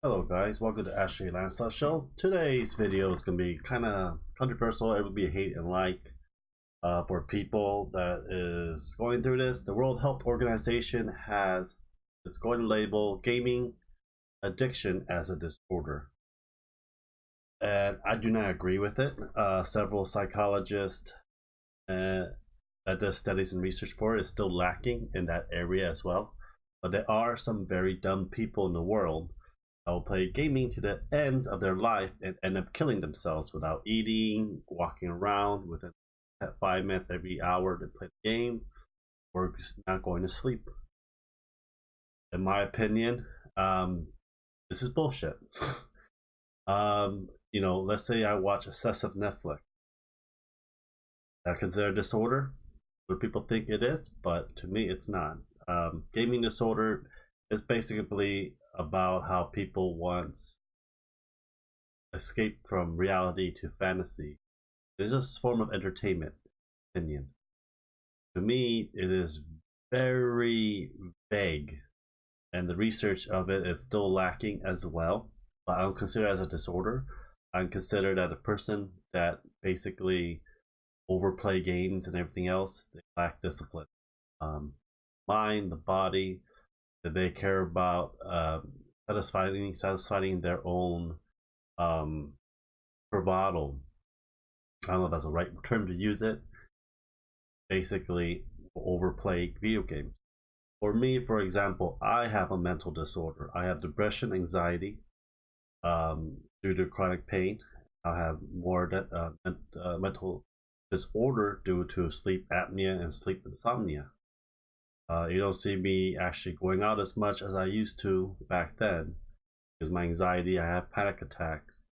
Hello guys, welcome to Ashley Lancelot Show. Today's video is going to be kind of controversial. It will be hate and like for people that is going through this. The World Health Organization is going to label gaming addiction as a disorder. And I do not agree with it. Several psychologists that does studies and research for it is still lacking in that area as well. But there are some very dumb people in the world will play gaming to the ends of their life and end up killing themselves without eating, walking around within 5 minutes every hour to play the game, or just not going to sleep. In my opinion, this is bullshit. Let's say I watch excessive Netflix. That considered disorder? What people think it is, but to me, it's not. Gaming disorder is basically about how people once escape from reality to fantasy. It's just a form of entertainment, opinion. To me, it is very vague, and the research of it is still lacking as well. But I don't consider it as a disorder. I consider that a person that basically overplay games and everything else, they lack discipline. Mind, the body, that they care about satisfying their own bravado. I don't know if that's the right term to use it. Basically, overplay video games. For me, for example, I have a mental disorder. I have depression, anxiety, due to chronic pain. I have more mental disorder due to sleep apnea and sleep insomnia. You don't see me actually going out as much as I used to back then because my anxiety, I have panic attacks.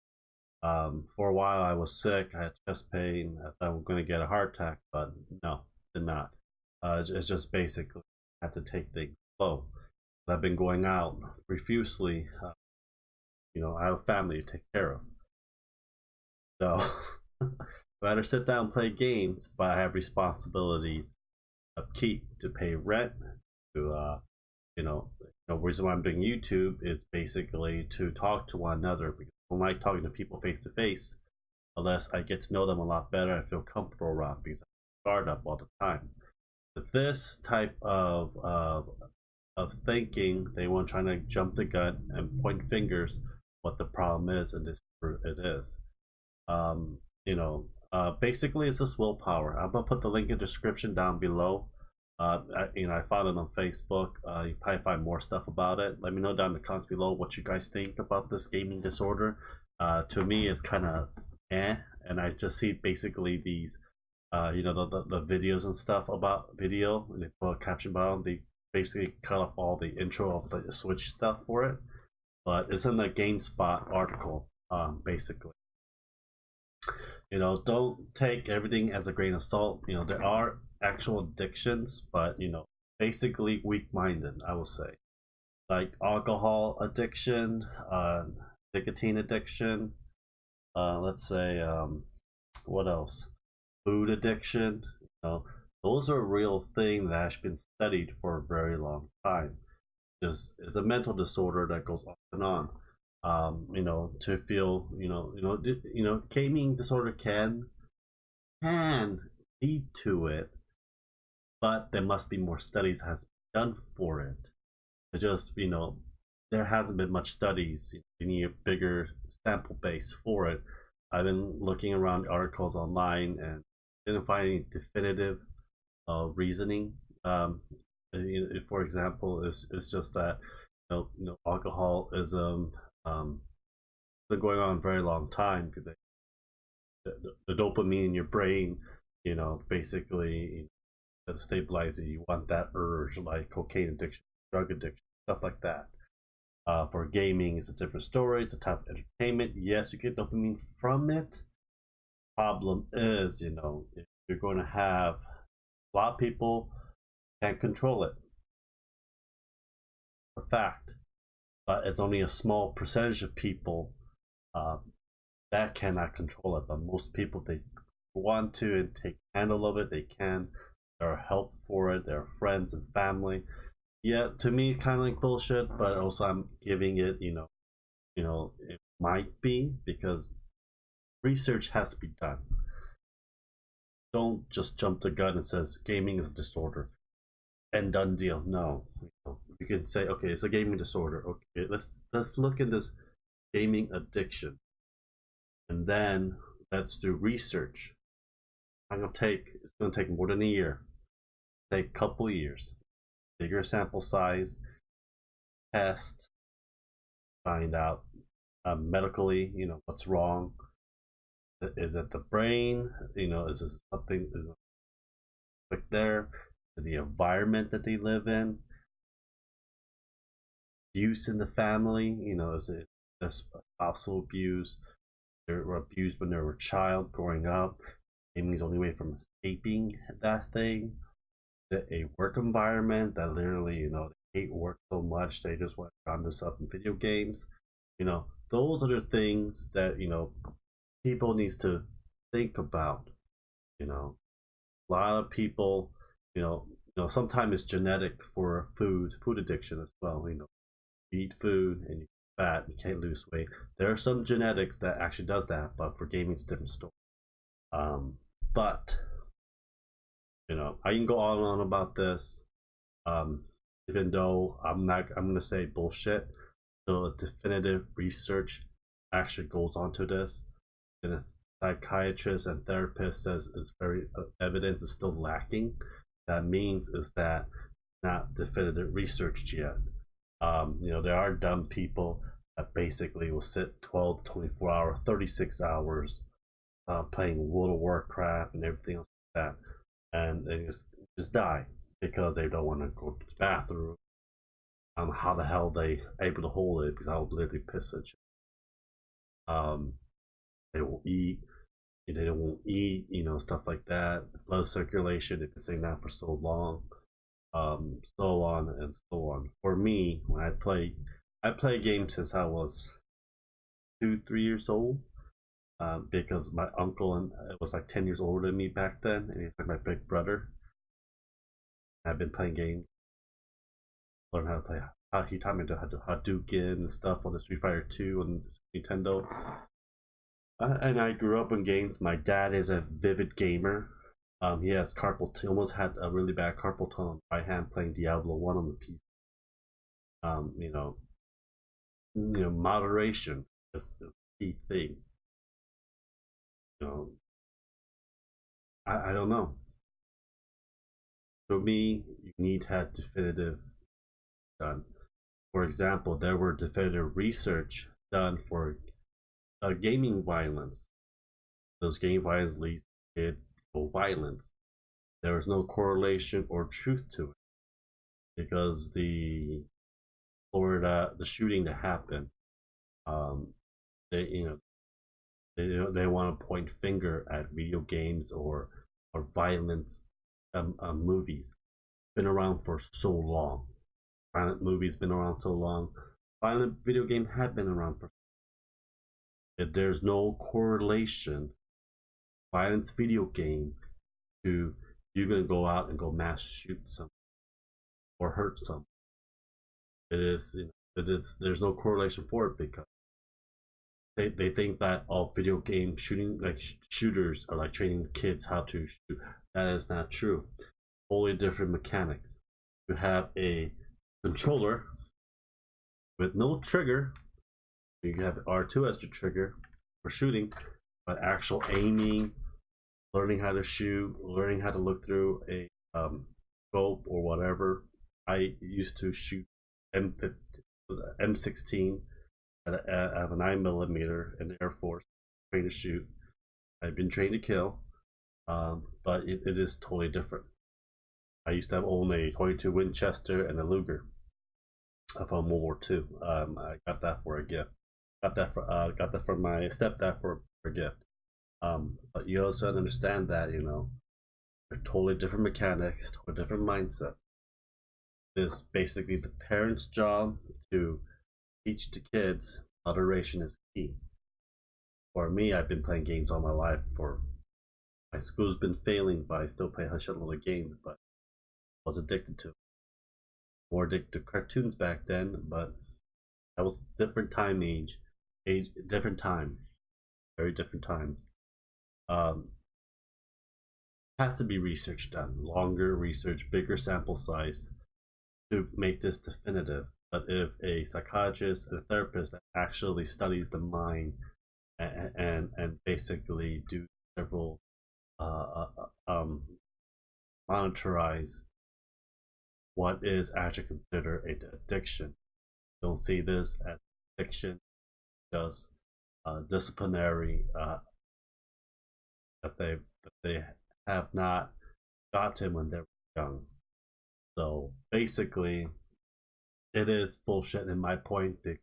For a while, I was sick. I had chest pain. I thought I was going to get a heart attack, but no, did not. It's just basically I had to take things slow. I've been going out profusely. I have a family to take care of. So, rather sit down and play games, but I have responsibilities upkeep to pay rent to the reason why I'm doing YouTube is basically to talk to one another because I don't like talking to people face to face unless I get to know them a lot better. I feel comfortable around because I guard up all the time. But this type of thinking, they want trying to jump the gun and point fingers what the problem is, and this it is. Basically, it's just willpower. I'm gonna put the link in the description down below. I found it on Facebook. You probably find more stuff about it. Let me know down in the comments below what you guys think about this gaming disorder. To me, it's kind of and I just see basically these, the videos and stuff about video, and they put a caption bottom. They basically cut off all the intro of the Switch stuff for it, but it's in a GameSpot article, basically. Don't take everything as a grain of salt. There are actual addictions, but basically weak-minded, I will say, like alcohol addiction, nicotine addiction, let's say, what else, food addiction. Those are a real thing that has been studied for a very long time. Just it's a mental disorder that goes on and on. To feel, gaming disorder can lead to it, but there must be more studies has been done for it. It just, there hasn't been much studies. You need a bigger sample base for it. I've been looking around articles online and didn't find any definitive reasoning. For example, it's just that alcoholism been going on a very long time because the dopamine in your brain, basically that stabilizes you want that urge, like cocaine addiction, drug addiction, stuff like that. For gaming, it's a different story. It's a type of entertainment. Yes, you get dopamine from it. Problem is, if you're going to have a lot of people can't control it. A fact, but it's only a small percentage of people that cannot control it. But most people, they want to and take handle of it. They can. There are help for it. There are friends and family. Yeah, to me, kind of like bullshit, but also I'm giving it, It might be because research has to be done. Don't just jump the gun and says gaming is a disorder and done deal. No, you can say, okay, it's a gaming disorder. Okay, let's look at this gaming addiction, and then let's do research. It's gonna take more than a year, take a couple years, bigger sample size, test, find out medically, what's wrong. Is it the brain? Is this something? Is it like there? Is it the environment that they live in? Abuse in the family? Is it spousal abuse? They were abused when they were a child growing up. Gaming is the only way from escaping that thing. Is it a work environment that literally, they hate work so much they just want to drown themselves in video games? Those are the things that people needs to think about. A lot of people, sometimes it's genetic for food addiction as well. You eat food and you get fat, you can't lose weight. There are some genetics that actually does that, but for gaming, it's a different story. But I can go on and on about this. Even though I'm gonna say bullshit. So definitive research actually goes onto this, and a psychiatrist and therapist says it's very evidence is still lacking. That means is that not definitive research yet. There are dumb people that basically will sit 12, 24 hours, 36 hours playing World of Warcraft and everything else like that, and they just die because they don't want to go to the bathroom. How the hell they able to hold it? Because I would literally piss at you. They will eat. They won't eat. Stuff like that. Blood circulation. They've been saying that for so long. So on and so on. For me, when I play games since I was 2, 3 years old. Because my uncle and was like 10 years older than me back then, and he's like my big brother. I've been playing games, learn how to play. He taught me how to Hadouken and stuff on the Street Fighter 2 on Nintendo. And I grew up in games. My dad is a vivid gamer. He has carpal. He almost had a really bad carpal tunnel on the right hand playing Diablo 1 on the PC. Moderation is the key thing. I don't know. For me, you need to have definitive done. For example, there were definitive research done for gaming violence. Those game violence leads to violence. There was no correlation or truth to it because the shooting that happened, they they want to point finger at video games or violent movies. Been around for so long. Violent movies been around so long. Violent video game had been around for. If there's no correlation, violence video game to you're gonna go out and go mass shoot some or hurt some. There's no correlation for it because they think that all video game shooting like shooters are like training kids how to shoot. That is not true. Totally different mechanics. You have a controller with no trigger. You have R2 as your trigger for shooting, but actual aiming, learning how to shoot, learning how to look through a scope or whatever. I used to shoot M16 at a 9mm in the Air Force, trained to shoot. I've been trained to kill, but it is totally different. I used to have only a 22 Winchester and a Luger from World War II. I got that for a gift. Got that from my stepdad for a gift. But you also understand that they're totally different mechanics, totally different mindsets. It's basically the parents' job to teach the kids moderation is key. For me, I've been playing games all my life. My school's been failing, but I still play a shitload of games. But I was addicted to more addicted to cartoons back then. But that was a different time age. age, different time, very different times. Um, has to be research done, longer research, bigger sample size to make this definitive. But if a psychiatrist and a therapist that actually studies the mind and basically do several monitorize what is actually considered an addiction. Don't see this as addiction, just disciplinary that they have not gotten when they were young. So basically, it is bullshit in my point. The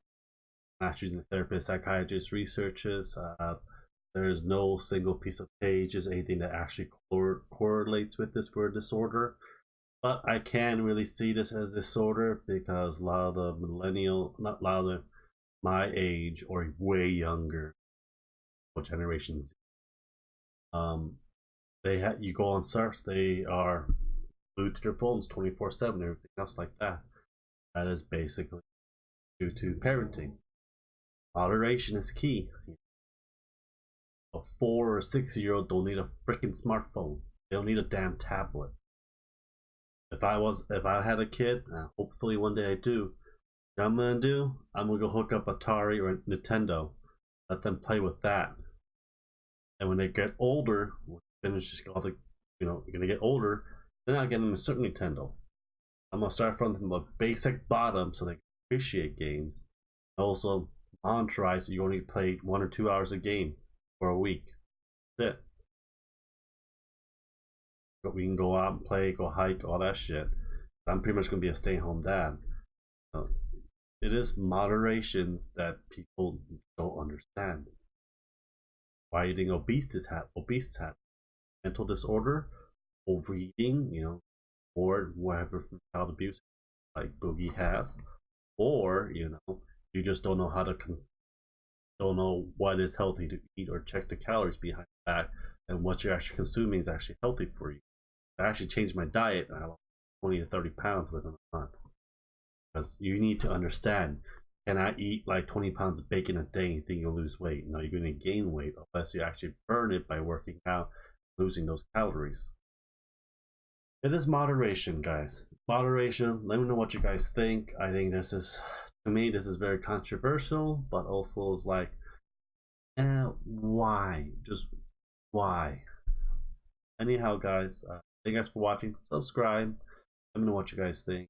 not using the therapist, psychiatrist, researches. There is no single piece of pages, anything that actually correlates with this for a disorder. But I can really see this as disorder because a lot of the millennial, not a lot of the, my age or way younger generations, you go on search, they are glued to their phones 24/7, everything else like that. That is basically due to parenting. Moderation is key. A 4 or 6 year old don't need a freaking smartphone. They don't need a damn tablet. If I had a kid, hopefully one day I do, what I'm gonna do, I'm gonna go hook up Atari or Nintendo, let them play with that. And when they get older, finish all the, you're gonna get older, then I'll get them a Super Nintendo. I'm gonna start from the basic bottom so they can appreciate games. Also, monitorize so you only play 1 or 2 hours a game for a week. That's it. But we can go out and play, go hike, all that shit. I'm pretty much gonna be a stay-at-home dad. It is moderations that people don't understand. Why do you think obesities have mental disorder, overeating, or whatever from child abuse, like Boogie has, or you just don't know how to don't know what is healthy to eat or check the calories behind the back and what you're actually consuming is actually healthy for you. I actually changed my diet and I lost 20 to 30 pounds within a month. Because you need to understand, can I eat like 20 pounds of bacon a day and think you'll lose weight? No, you're going to gain weight unless you actually burn it by working out, losing those calories. It is moderation, guys. Moderation. Let me know what you guys think. I think to me, this is very controversial, but also is like, why? Just why? Anyhow, guys, thank you guys for watching. Subscribe. Let me know what you guys think.